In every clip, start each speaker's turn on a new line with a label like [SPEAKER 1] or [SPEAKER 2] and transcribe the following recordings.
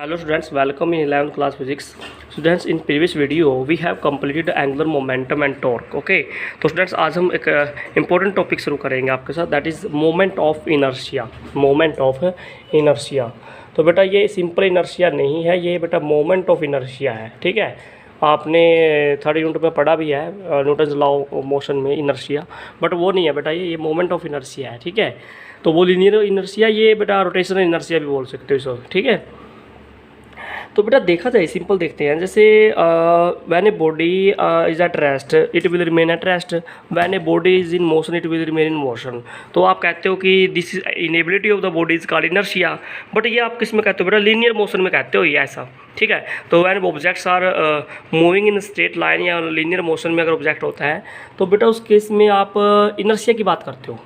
[SPEAKER 1] Hello students, welcome in 11th class physics. Students, in previous video we have completed angular momentum and torque. Okay, तो students आज हम एक important topic शुरू करेंगे आपके साथ, that is moment of inertia. Moment of inertia. तो बेटा ये simple inertia नहीं है, ये बेटा moment of inertia है. ठीक है, आपने थर्ड यूनिट में पढ़ा भी है न्यूटन्स लॉ ऑफ मोशन में इनर्शिया, बट वो नहीं है बेटा, ये मोमेंट ऑफ इनर्शिया है. ठीक है, तो वो लीनियर इनर्शिया, ये बेटा रोटेशनल इनर्शिया भी बोल सकते हो इसको. ठीक है, तो बेटा देखा जाए सिंपल देखते हैं. जैसे when a body is at rest it will remain at rest, when a body is in motion it will remain in motion. तो आप कहते हो कि this is inability of the body is called inertia, but ये आप किस में कहते हो बेटा? लीनियर मोशन में कहते हो ये ऐसा. ठीक है, तो when objects are moving in straight line या लीनियर मोशन में अगर ऑब्जेक्ट होता है तो बेटा उस केस में आप इनर्शिया की बात करते हो.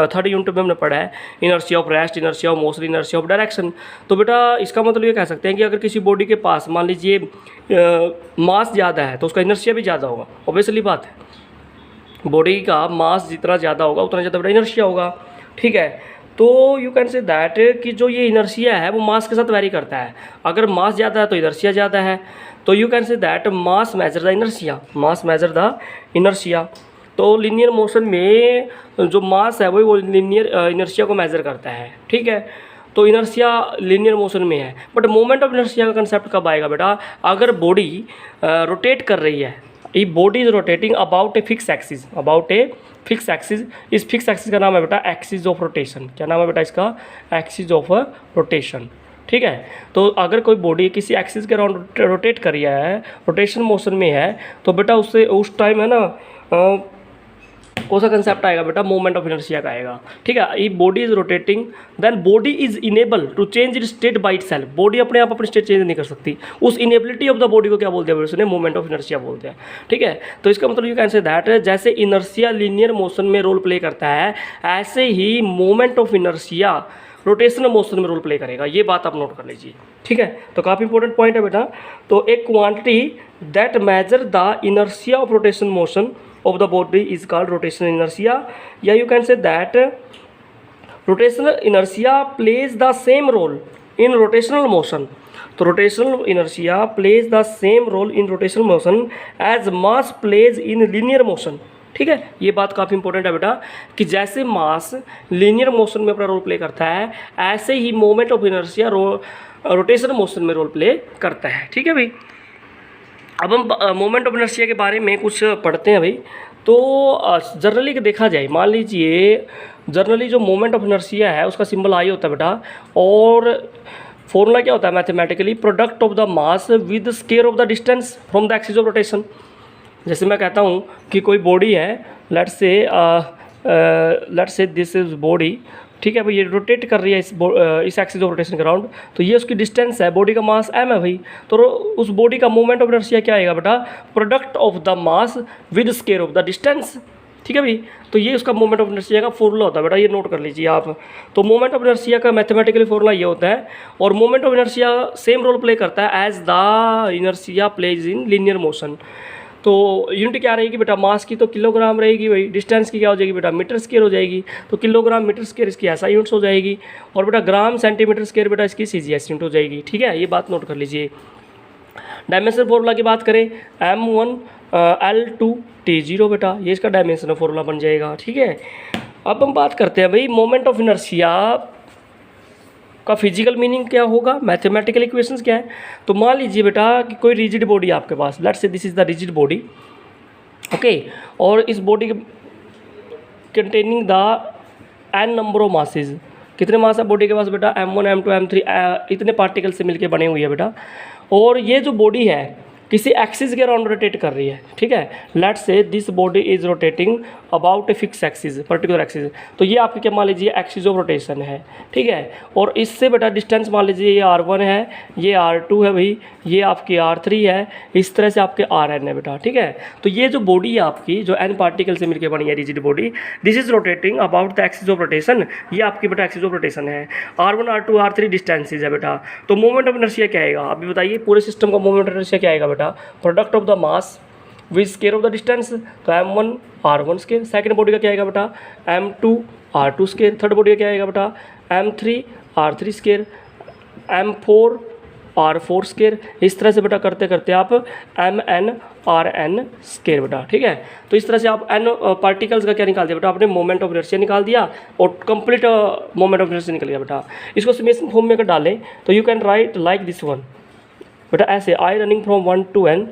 [SPEAKER 1] थर्ड यूनिट में हमने पढ़ा है inertia of rest, inertia of motion, inertia of direction. तो बेटा इसका मतलब ये कह सकते हैं कि अगर किसी बॉडी के पास मान लीजिए मास ज़्यादा है तो उसका इनर्शिया भी ज़्यादा होगा. ऑब्वियसली बात है, बॉडी का मास जितना ज़्यादा होगा उतना ज़्यादा बेटा इनर्शिया होगा. ठीक है, तो यू कैन से दैट कि जो ये इनर्शिया है वो मास के साथ वैरी करता है. अगर मास ज़्यादा है तो इनर्शिया ज़्यादा है. तो you can say that mass measure the inertia, mass measure the inertia. तो लीनियर मोशन में जो मास है वो लीनियर इनर्शिया को मेजर करता है. ठीक है, तो इनर्शिया लीनियर मोशन में है. बट मोमेंट ऑफ इनर्शिया का कंसेप्ट कब आएगा बेटा? अगर बॉडी रोटेट कर रही है, ये body is rotating about a fix axis, about a fix axis. इस फिक्स एक्सिस का नाम है बेटा एक्सिस ऑफ रोटेशन. क्या नाम है बेटा इसका? Axis of rotation. ठीक है, तो अगर कोई बॉडी किसी एक्सिस के अराउंड रोटेट कर रहा है, रोटेशन मोशन में है, तो बेटा उससे उस टाइम है ना कौन सा कंसेप्ट आएगा बेटा? मोमेंट ऑफ इनर्शिया का आएगा. ठीक है, ये body is rotating then body is enable to change it state by itself. Body अपने आप अपनी स्टेट चेंज नहीं कर सकती. उस इनेबिलिटी ऑफ द बॉडी को क्या बोलते हैं? उसने मोमेंट ऑफ इनर्शिया बोलते हैं. ठीक है, तो इसका मतलब यू कैन से दैट जैसे इनर्शिया लीनियर मोशन में रोल प्ले करता है, ऐसे ही moment of inertia rotational motion में रोल प्ले करेगा. ये बात आप नोट कर लीजिए. ठीक है, तो काफ़ी इंपॉर्टेंट पॉइंट है बेटा. तो एक quantity that measure the inertia of rotation motion of the body is called rotational inertia. Yeah, you can say that rotational inertia plays the same role in rotational motion. तो rotational inertia plays the same role in rotational motion as mass plays in linear motion. ठीक है, ये बात काफ़ी important है बेटा कि जैसे मास लीनियर मोशन में अपना रोल प्ले करता है, ऐसे ही moment of inertia rotational motion में रोल प्ले करता है. ठीक है भाई, अब हम मोमेंट ऑफ इनर्शिया के बारे में कुछ पढ़ते हैं भाई. तो जनरली देखा जाए, मान लीजिए जनरली जो मोमेंट ऑफ इनर्शिया है उसका सिंबल आई होता है बेटा, और फॉर्मूला क्या होता है mathematically? Product of the mass with square of the distance from the axis of rotation. जैसे मैं कहता हूँ कि कोई बॉडी है, let's say this is body. ठीक है भाई, ये रोटेट कर रही है इस एक्सिस ऑफ रोटेशन के अराउंड, तो ये उसकी डिस्टेंस है, बॉडी का मास m है भाई. तो उस बॉडी का मोमेंट ऑफ इनर्शिया क्या आएगा बेटा? Product of the mass with square of the distance. ठीक है भाई, तो ये उसका मोमेंट ऑफ इनर्शिया का फॉर्मूला होता है बेटा, ये नोट कर लीजिए आप. तो मोमेंट ऑफ इनर्शिया का मैथमेटिकली फॉर्मूला ये होता है, और moment of inertia same role play करता है as the inertia plays in linear motion. तो यूनिट क्या रहेगी बेटा? मास की तो किलोग्राम रहेगी भाई, डिस्टेंस की क्या हो जाएगी बेटा? मीटर स्क्वायर हो जाएगी. तो किलोग्राम मीटर स्क्वायर इसकी ऐसा यूनिट्स हो जाएगी, और बेटा ग्राम सेंटीमीटर स्क्वायर बेटा इसकी CGS यूनिट हो जाएगी. ठीक है, ये बात नोट कर लीजिए. डायमेंशन फॉर्मूला की बात करें, M1 L2 T0 बेटा, ये इसका डायमेंशन फॉर्मूला बन जाएगा. ठीक है, अब हम बात करते हैं भाई मोमेंट ऑफ इनर्शिया का फिजिकल मीनिंग क्या होगा, मैथमेटिकल इक्वेशंस क्या है. तो मान लीजिए बेटा कि कोई रिजिड बॉडी आपके पास, let's say this is the rigid body. Okay, और इस body containing the n number of masses. कितने मास है बॉडी के पास बेटा? M1 M2 M3 इतने पार्टिकल से मिलके बने हुई है बेटा. और ये जो बॉडी है किसी एक्सिस के अराउंड रोटेट कर रही है. ठीक है, let's say this body is rotating about a fix axis, particular axis. तो ये आपकी क्या मान लीजिए? एक्सिस ऑफ रोटेशन है. ठीक है, और इससे बेटा डिस्टेंस मान लीजिए ये R1 है, ये R2 है भाई, ये आपकी R3 है, इस तरह से आपके Rn है बेटा. ठीक है, तो ये जो बॉडी है आपकी, जो n पार्टिकल से मिलकर बनी है rigid body, this is rotating about the axis of rotation. ये आपकी बेटा एक्सिस ऑफ रोटेशन है. R1 R2 R3 डिस्टेंसेज है बेटा. तो मोमेंट ऑफ इनर्शिया क्या आएगा? अभी बताइए, पूरे सिस्टम का मोमेंट ऑफ इनर्शिया क्या आएगा बेटा? Product of the mass with square of the distance. तो M1 R1 square. Second body का क्या आएगा बेटा? M2 R2 square. Third body का क्या आएगा बेटा? M3 R3 square. M4 r4 square. इस तरह से बेटा करते करते आप mn rn स्केयर बेटा, ठीक है। तो इस तरह से आप n पार्टिकल्स का क्या निकाल दिया बेटा, आपने मोमेंट ऑफ इनर्शिया निकाल दिया और कंप्लीट मोमेंट ऑफ इनर्शिया निकल गया बेटा। इसको समेशन फॉर्म में अगर डालें तो you can write like this one बेटा, ऐसे I running from 1 to n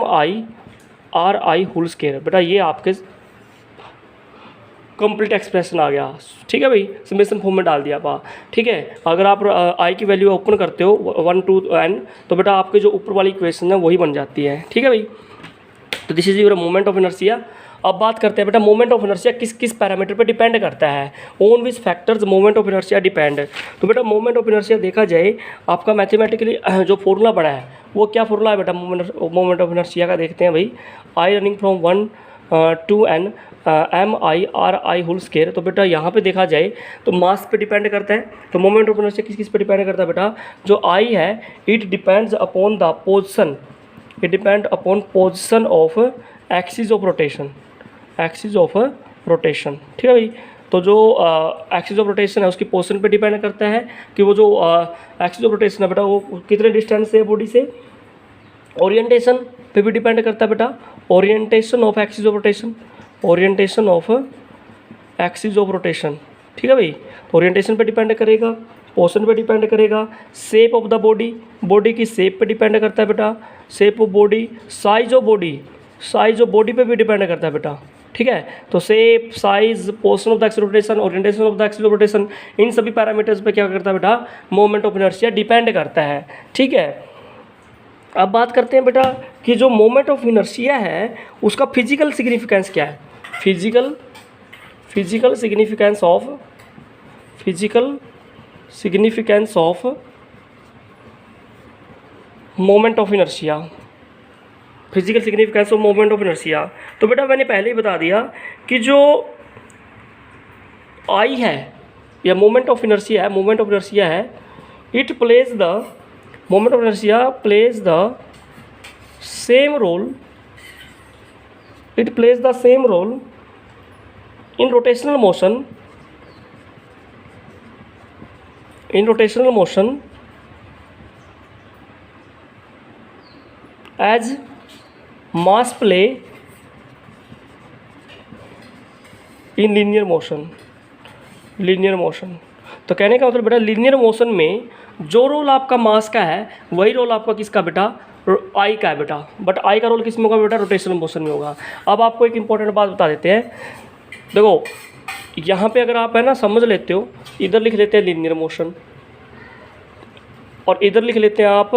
[SPEAKER 1] mi whole square बेटा, ये आपके कंप्लीट एक्सप्रेशन आ गया, ठीक है भाई। समेशन फॉर्म में डाल दिया आप, ठीक है। अगर आप आई की वैल्यू ओपन करते हो 1 to n तो बेटा आपके जो ऊपर वाली इक्वेशन है वही बन जाती है, ठीक है भाई। तो this is your moment of inertia. अब बात करते हैं बेटा मोमेंट ऑफ इनर्शिया किस किस पैरामीटर पे डिपेंड करता है, on which factors moment of inertia depend. तो बेटा मोमेंट ऑफ इनर्शिया देखा जाए आपका मैथमेटिकली जो फॉर्मूला बना है वो क्या फॉर्मूला है बेटा मोमेंट ऑफ इनर्शिया का, देखते हैं भाई। I running from 1 to n mi whole square. तो बेटा यहाँ पे देखा जाए तो मास पे डिपेंड करता है। तो मोमेंट ऑफ इनर्शिया किस किस पे डिपेंड करता है बेटा, जो आई है it depends upon the position, it depend upon position of axis of rotation, axis of rotation, ठीक है भाई। तो जो एक्सिस ऑफ रोटेशन है उसकी पोजिशन पे डिपेंड करता है कि वो जो एक्सिस ऑफ रोटेशन है बेटा वो कितने डिस्टेंस से बॉडी से। ओरिएंटेशन पे भी डिपेंड करता है बेटा, orientation of axis of rotation, orientation of axis of rotation, ठीक है भाई। ओरिएंटेशन पे डिपेंड करेगा, पोजिशन पे डिपेंड करेगा, shape of the body, body की शेप पे डिपेंड करता है बेटा, shape of body, size of body, size of body पे भी डिपेंड करता है बेटा, ठीक है। तो shape, size, position of the axis of rotation, orientation of the axis of rotation, इन सभी पैरामीटर्स पे क्या करता है बेटा मोमेंट ऑफ इनर्शिया डिपेंड करता है, ठीक है। अब बात करते हैं बेटा कि जो मोमेंट ऑफ इनर्शिया है उसका फिजिकल सिग्निफिकेंस क्या है। Physical significance of, physical significance of moment of inertia, physical significance of moment of inertia. तो बेटा मैंने पहले ही बता दिया कि जो आई है या मोमेंट ऑफ इनर्शिया है, मोमेंट ऑफ इनर्शिया है, it plays the moment of inertia plays the same role, it plays the same role in rotational motion, in rotational motion as mass play in linear motion, linear motion। तो कहने का मतलब बेटा linear motion में जो role आपका मास का है वही रोल आपका किसका बेटा आई का है बेटा, बट आई का रोल किस में होगा बेटा रोटेशनल मोशन में होगा। अब आपको एक इंपॉर्टेंट बात बता देते हैं, देखो यहाँ पे अगर आप है ना समझ लेते हो, इधर लिख लेते हैं लीनियर मोशन और इधर लिख लेते हैं आप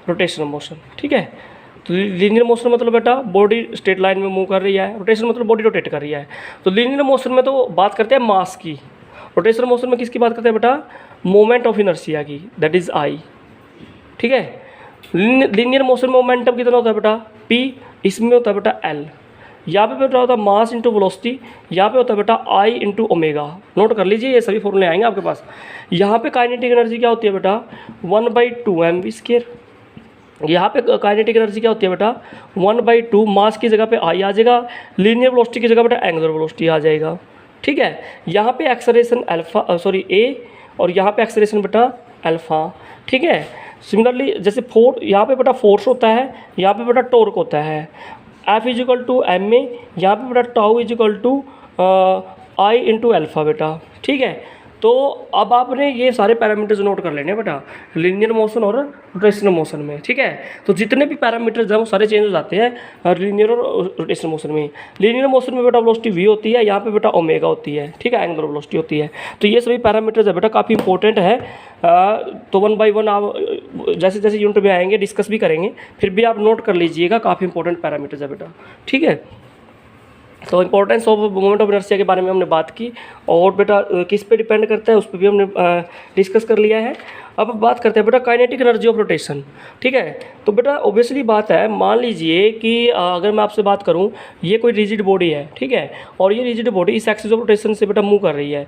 [SPEAKER 1] रोटेशनल मोशन, ठीक है। तो लीनियर मोशन मतलब बेटा बॉडी स्ट्रेट लाइन में मूव कर रही है, रोटेशनल मतलब बॉडी रोटेट कर रही है। तो लीनियर मोशन में तो बात करते हैं मास की, रोटेशनल मोशन में किसकी बात करते हैं बेटा मोमेंट ऑफ इनर्शिया की, दैट इज़ आई, ठीक है। लीनियर मोशन में मोमेंटम कितना होता है बेटा p, इसमें होता है बेटा l, यहाँ पे बेटा होता है मास इंटू वेलोसिटी, यहाँ पे होता है बेटा आई इंटू ओमेगा। नोट कर लीजिए ये सभी फॉर्मूले आएंगे आपके पास। यहाँ पे काइनेटिक एनर्जी क्या होती है बेटा 1/2 mv स्क्वायर, यहाँ पे काइनेटिक एनर्जी क्या होती है बेटा 1/2, मास की जगह पे आई आ जाएगा, लीनियर वेलोसिटी की जगह बेटा एंगुलर वेलोसिटी आ जाएगा, ठीक है। यहाँ पे एक्सेलरेशन अल्फा सॉरी ए और यहाँ पे एक्सेलरेशन बेटा अल्फा, ठीक है। सिमिलरली जैसे यहाँ पे बेटा फोर्स होता है, यहाँ पे बेटा टॉर्क होता है, F इजिकल टू एम में, यहाँ पे बेटा tau is equal to I into alpha बेटा, ठीक है। तो अब आपने ये सारे पैरामीटर्स नोट कर लेने बेटा लीनियर मोशन और रोटेशनल मोशन में, ठीक है। तो जितने भी पैरामीटर्स हैं वो सारे चेंज हो जाते हैं लीनियर और रोटेशनल मोशन में। लीनियर मोशन में बेटा वेलोसिटी v होती है, यहाँ पे बेटा ओमेगा होती है, ठीक है, एंगुलर वेलोसिटी होती है। तो ये सभी पैरामीटर्स है बेटा काफ़ी इंपॉर्टेंट है। तो 1 by 1 आप जैसे जैसे यूनिट में आएंगे डिस्कस भी करेंगे, फिर भी आप नोट कर लीजिएगा, काफ़ी इंपॉर्टेंट पैरामीटर्स है बेटा, ठीक है। तो importance of moment of inertia के बारे में हमने बात की और बेटा किस पे डिपेंड करता है उस पर भी हमने डिस्कस कर लिया है। अब बात करते हैं बेटा काइनेटिक एनर्जी ऑफ रोटेशन, ठीक है। तो बेटा ऑब्वियसली बात है, मान लीजिए कि अगर मैं आपसे बात करूं ये कोई रिजिड बॉडी है, ठीक है, और ये रिजिड बॉडी इस एक्सिस ऑफ रोटेशन से बेटा मूव कर रही है,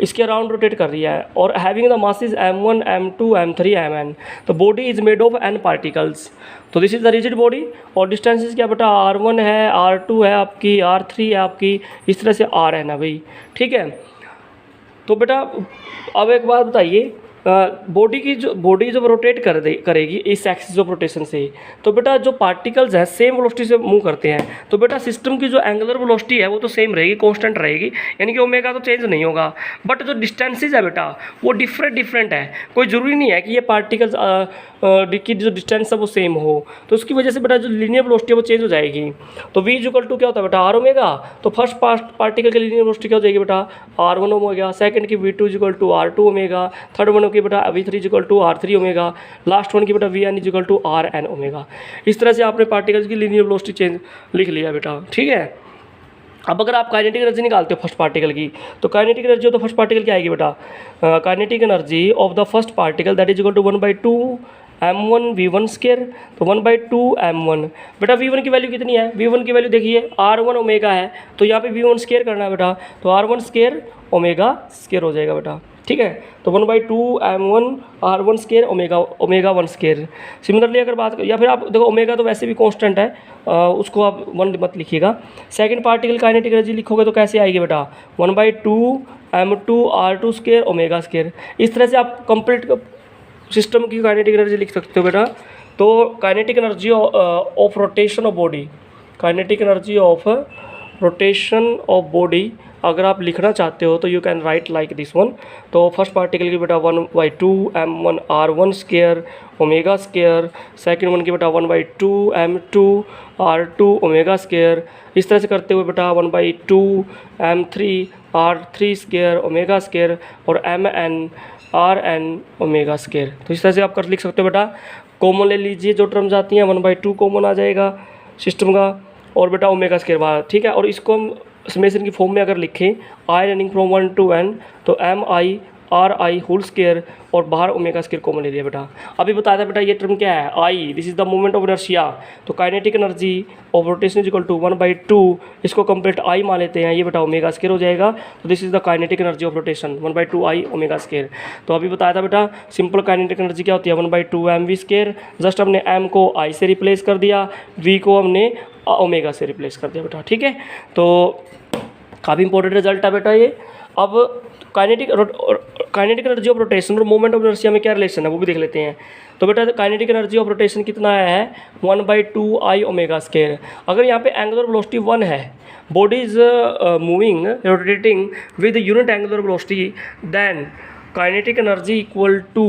[SPEAKER 1] इसके अराउंड रोटेट कर रही है और having the masses m1 m2 m3 mn। तो body is made of n particles. तो this is the rigid body और डिस्टेंसेस क्या बेटा r1 है, r2 है आपकी, r3 है आपकी, इस तरह से r है ना भाई, ठीक है। तो बेटा अब एक बात बताइए बॉडी जब रोटेट करेगी इस एक्सिस ऑफ रोटेशन से, तो बेटा जो पार्टिकल्स हैं सेम वेलोसिटी से मूव करते हैं, तो बेटा सिस्टम की जो एंगुलर वेलोसिटी है वो तो सेम रहेगी, कांस्टेंट रहेगी, यानी कि ओमेगा तो चेंज नहीं होगा। बट जो डिस्टेंसेज है बेटा वो डिफरेंट है। कोई ज़रूरी नहीं है कि ये पार्टिकल्स की जो डिस्टेंस है वो सेम हो, तो उसकी वजह से बेटा जो लीनियर वेलोसिटी है वो चेंज हो जाएगी। तो v इक्वल टू क्या होता है बेटा आर ओमेगा, तो फर्स्ट पार्टिकल की लीनियर वेलोसिटी क्या हो जाएगी बेटा r1 ओमेगा, सेकंड की v2 equal to r2 omega, third one की बेटा v3 equal to r3 omega, last one की बेटा vn equal to rn omega. इस तरह से आपने पार्टिकल्स की लीनियर वेलोसिटी चेंज लिख लिया बेटा, ठीक है। अब अगर आप काइनेटिक एनर्जी निकालते हो फर्स्ट पार्टिकल की, तो kinetic energy of the first particle क्या आएगी बेटा, kinetic energy of the first particle that is equal to 1/2 m1 v1 square, तो 1/2 m1। बेटा v1 की वैल्यू कितनी है, v1 की वैल्यू देखिए r1 ओमेगा है, तो यहाँ पे v1 स्केयर करना है बेटा, तो r1 स्केयर ओमेगा स्केयर हो जाएगा बेटा, ठीक है। तो 1/2 m1 r1 square omega 1 square. Similarly अगर बात या फिर आप देखो ओमेगा तो वैसे भी कांस्टेंट है, उसको आप 1 मत लिखिएगा। सेकंड पार्टिकल काइनेटिक एनर्जी लिखोगे तो कैसे आएगी बेटा 1/2 m2 r2 square omega square. इस तरह से आप कंप्लीट सिस्टम की काइनेटिक एनर्जी लिख सकते हो बेटा। तो kinetic energy of rotation of body, kinetic energy of rotation of body अगर आप लिखना चाहते हो तो you can write like this one. तो फर्स्ट पार्टिकल की बेटा 1/2 m1 r1 square omega square, second one की बेटा 1/2 m2 r2 ओमेगा स्केयर। इस तरह से करते हुए बेटा 1/2 m3 r3 square omega square और mn rn ओमेगा स्केयर। तो इस तरह से आप कर लिख सकते हो बेटा। कॉमन ले लीजिए, जो टर्म्स आती हैं 1/2 कॉमन आ जाएगा सिस्टम का, और बेटा ओमेगा स्केयर बाहर, ठीक है। और इसको हम समेशन की फॉर्म में अगर लिखें आई रनिंग फ्रॉम 1 to n, तो mi ri होल स्केयर और बाहर ओमेगा स्केयर कॉमन ले लिया बेटा। अभी बताया था बेटा ये टर्म क्या है I, this is the moment of inertia. तो kinetic energy of rotation is equal to 1/2, इसको कंप्लीट आई मान लेते हैं, ये बेटा ओमेगा स्केयर हो जाएगा। तो this is the kinetic energy of rotation 1/2 I omega square. तो अभी बताया था बेटा सिंपल काइनेटिक एनर्जी क्या होती है 1/2 mv स्केयर। जस्ट हमने m को i से रिप्लेस कर दिया, v को हमने ओमेगा से रिप्लेस कर दिया बेटा, ठीक है। तो काफ़ी इंपॉर्टेंट रिजल्ट है बेटा ये। अब काइनेटिक एनर्जी ऑफ रोटेशन और मोमेंट ऑफ इनर्शिया में क्या रिलेशन है वो भी देख लेते हैं। तो बेटा काइनेटिक एनर्जी ऑफ रोटेशन कितना आया है 1/2 आई ओमेगा स्केयर। अगर यहाँ पे एंगुलर वेलोसिटी 1 है, body is moving rotating with unit angular velocity, then kinetic energy equal to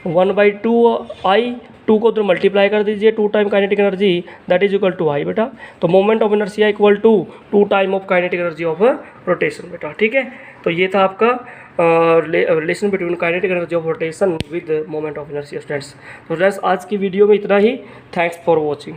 [SPEAKER 1] 1/2 I, 2 को उधर मल्टीप्लाई कर दीजिए 2 time kinetic energy that is equal to I बेटा। तो moment of inertia equal to 2 time of kinetic energy of rotation बेटा, ठीक है। तो ये था आपका relation between kinetic energy of rotation with moment of inertia students. तो स्टूडेंट्स आज की वीडियो में इतना ही। Thanks for watching.